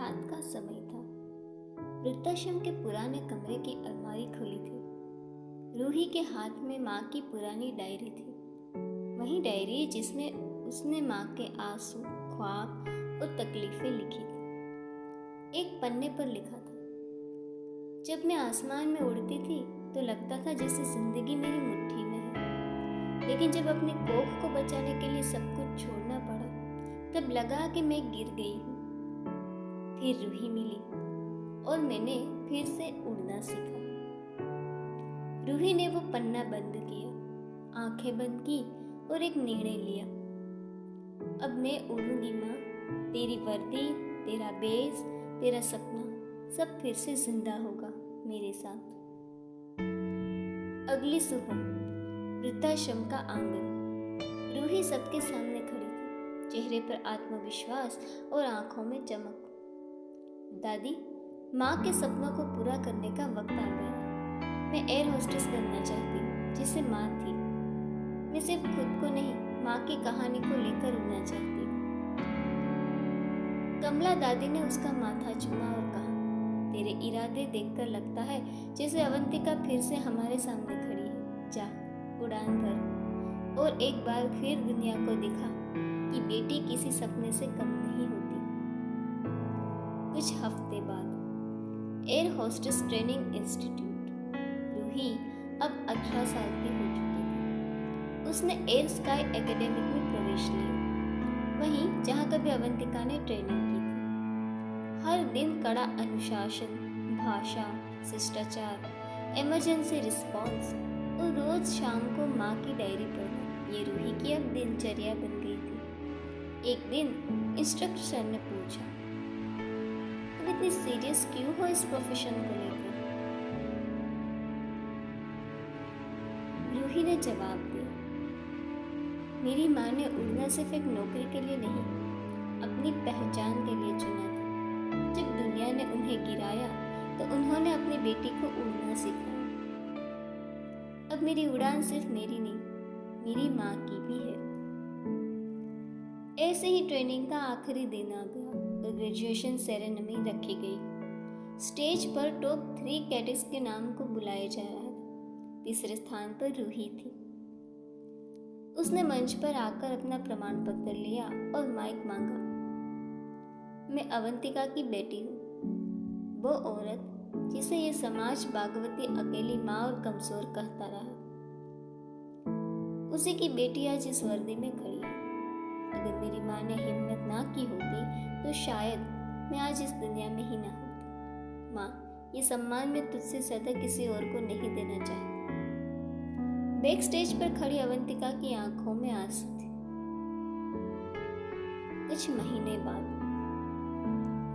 रात का समय था। वृद्धाश्रम के पुराने कमरे की अलमारी खुली थी। रूही के हाथ में माँ की पुरानी डायरी थी। वही डायरी जिसमें उसने माँ के आंसू, ख्वाब और तकलीफें लिखी थी। एक पन्ने पर लिखा था, जब मैं आसमान में उड़ती थी तो लगता था जैसे जिंदगी मेरी मुट्ठी में है, लेकिन जब अपनी कोख को बचाने के लिए सब कुछ छोड़ना पड़ा तब लगा कि मैं गिर गई हूँ। फिर रूही मिली और मैंने फिर से उड़ना सीखा। रूही ने वो पन्ना बंद किया, आंखें बंद की और एक निर्णय लिया। अब मैं उड़ूंगी माँ, तेरी वर्दी, तेरा बेस, तेरा सपना सब फिर से जिंदा होगा मेरे साथ। अगली सुबह वृद्धाश्रम का आंगन। रूही सबके सामने खड़ी थी, चेहरे पर आत्मविश्वास और आंखों में चमक। दादी, माँ के सपनों को पूरा करने का वक्त आ गया। मैं एयर होस्टेस बनना चाहती हूँ जैसे माँ थी। मैं सिर्फ खुद को नहीं, माँ की कहानी को लेकर उड़ना चाहती हूँ। कमला दादी ने उसका माथा चूमा और कहा, तेरे इरादे देखकर लगता है जैसे अवंतिका फिर से हमारे सामने खड़ी है। जा, उड़ान भर और एक बार फिर दुनिया को दिखा कि बेटी किसी सपने से कम नहीं होती। कुछ हफ्ते बाद air hostess training institute. Ruhi अब 18 साल की हो चुकी थी। उसने एयर स्काई एकेडमी में प्रवेश लिया, वहीं जहाँ कभी अवंतिका ने ट्रेनिंग की थी। हर दिन कड़ा अनुशासन, भाषा, शिष्टाचार, इमरजेंसी रिस्पॉन्स और रोज शाम को माँ की डायरी पढ़ना, ये रूही की अब दिनचर्या बन गई थी। एक दिन इंस्ट्रक्टर ने पूछा, तुम इतनी सीरियस क्यों हो इस प्रोफेशन को लेकर? रूही ने जवाब दिया, मेरी माँ ने उड़ना सिर्फ एक नौकरी के लिए नहीं, अपनी पहचान के लिए चुना था। जब दुनिया ने उन्हें गिराया तो उन्होंने अपनी बेटी को उड़ना सिखाया। अब मेरी उड़ान सिर्फ मेरी नहीं, मेरी माँ की भी है। ऐसे ही ट्रेनिंग का आखिरी दिन आ गया और ग्रेजुएशन सेरेमनी रखी गई। स्टेज पर टॉप 3 कैडेट्स के नाम को बुलाया जा रहा था। तीसरे स्थान पर रूही थी। उसने मंच पर आकर अपना प्रमाण पत्र लिया और माइक मांगा। मैं अवंतिका की बेटी हूँ, वो औरत जिसे ये समाज भागवती, अकेली माँ और कमजोर कहता रहा। उसी की बेटी आज इस वर्दी में खड़ी है। अगर मेरी माँ ने हिम्मत ना की होती तो शायद मैं आज इस दुनिया में ही ना होती। माँ, ये सम्मान मैं तुझसे ज्यादा किसी और को नहीं देना चाहती। बैक स्टेज पर खड़ी अवंतिका की आंखों में आंसू थे। कुछ महीने बाद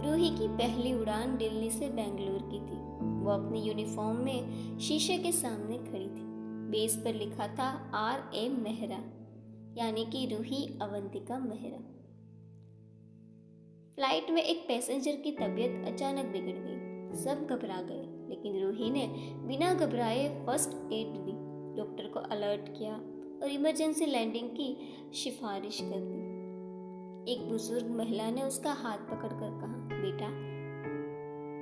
रूही की पहली उड़ान दिल्ली से बेंगलुरु की थी। वो अपनी यूनिफॉर्म में शीशे के सामने खड़ी थी। बेस पर लिखा था R.A. मेहरा, यानी कि रूही अवंतिका मेहरा। फ्लाइट में एक पैसेंजर की तबीयत अचानक बिगड़ गई। सब घबरा गए, लेकिन रूही ने बिना घबराए फर्स्ट एड दी, डॉक्टर को अलर्ट किया और इमरजेंसी लैंडिंग की सिफारिश कर दी। एक बुजुर्ग महिला ने उसका हाथ पकड़कर कहा, बेटा,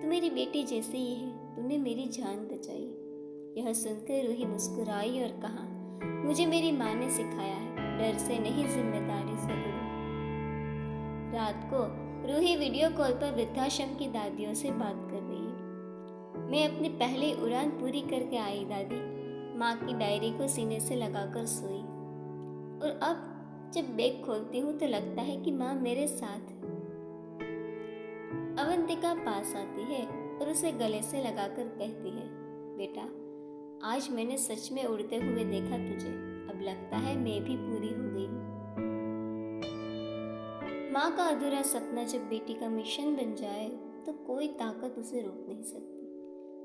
तू मेरी बेटी जैसी ही है, तूने मेरी जान बचाई। यह सुनकर रूही मुस्कुराई और कहा, मुझे मेरी माँ ने सिखाया है, डर से नहीं, जिम्मेदारी से उड़ो। रात को रूही वीडियो कॉल पर वृद्धाश्रम की दादियों से बात कर रही है। मैं अपनी पहली उड़ान पूरी करके आई दादी, माँ की डायरी को सीने से लगाकर सोई, और अब जब बैग खोलती हूँ तो लगता है कि माँ मेरे साथ है। अवंतिका पास आती है और उसे गले से लगाकर कहती है, बेटा, आज मैंने सच में उड़ते हुए देखा तुझे, अब लगता है मैं भी पूरी हो गई हूँ। माँ का अधूरा सपना जब बेटी का मिशन बन जाए तो कोई ताकत उसे रोक नहीं सकती।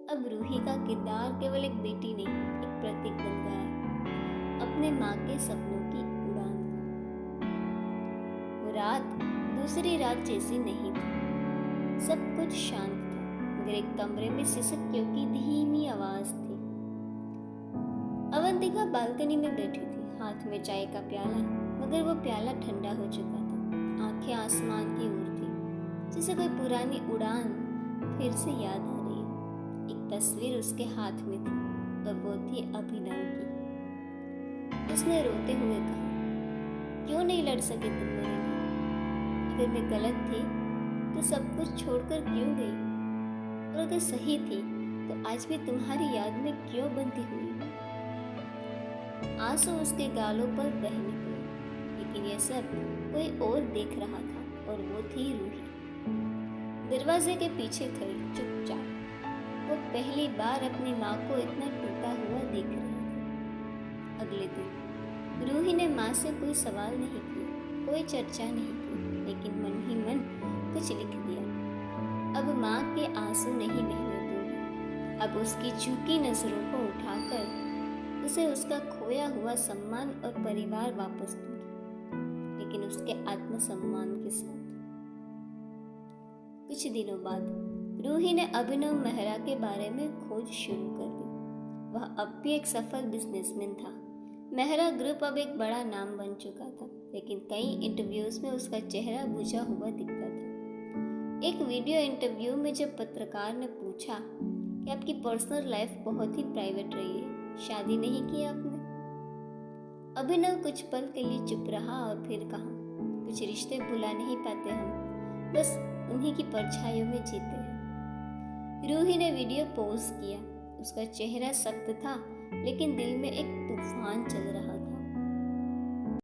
अब रूही का किरदार केवल एक बेटी नहीं, एक प्रतीक बन गया अपने माँ के सपनों की उड़ान का। वो रात दूसरी रात जैसी नहीं थी। सब कुछ शांत था, मगर एक कमरे में सिसकियों की धीमी आवाज थी। अवंतिका बालकनी में बैठी थी, हाथ में चाय का प्याला, मगर वो प्याला ठंडा हो चुका था। आंखें आसमान की ओर थी, जैसे कोई पुरानी उड़ान फिर से याद आ रही है। एक तस्वीर उसके हाथ में थी और वो थी अभिनव की। उसने रोते हुए कहा, क्यों नहीं लड़ सके तुम मेरे लिए? अगर मैं गलत थी तो सब कुछ छोड़कर क्यों गई? और अगर सही थी तो आज भी तुम्हारी याद में क्यों बंधी हुई हूँ? आंसू उसके गालों पर बहने लगे, लेकिन यह सब कोई और देख रहा था और वो थी रूही। दरवाजे के पीछे खड़ी चुपचाप। वो पहली बार अपनी माँ को इतना टूटा हुआ देख रही थी। अगले दिन रूही ने माँ से कोई सवाल नहीं किया, कोई चर्चा नहीं की, लेकिन मन ही मन कुछ लिख दिया। अब माँ के आंसू नहीं बहने दूंगी। अब उसकी झुकी नजरों को उठाकर उसे उसका खोया हुआ सम्मान और परिवार वापस दूंगी, लेकिन उसके आत्मसम्मान के साथ। कुछ दिनों बाद रूही ने अभिनव मेहरा के बारे में खोज शुरू कर दी। वह अब भी एक सफल बिजनेसमैन था। मेहरा ग्रुप अब एक बड़ा नाम बन चुका था, लेकिन कई इंटरव्यूज में उसका चेहरा बुझा हुआ दिखता था। एक वीडियो इंटरव्यू में जब पत्रकार ने पूछा कि आपकी पर्सनल लाइफ बहुत ही प्राइवेट रही है, शादी नहीं की आपने? अभिनव कुछ पल के लिए चुप रहा और फिर कहा, कुछ रिश्ते भुला नहीं पाते हम, बस उन्हीं की परछाइयों में जीते हैं। रूही ने वीडियो पॉज किया। उसका चेहरा सख्त था, लेकिन दिल में एक तूफान चल रहा था।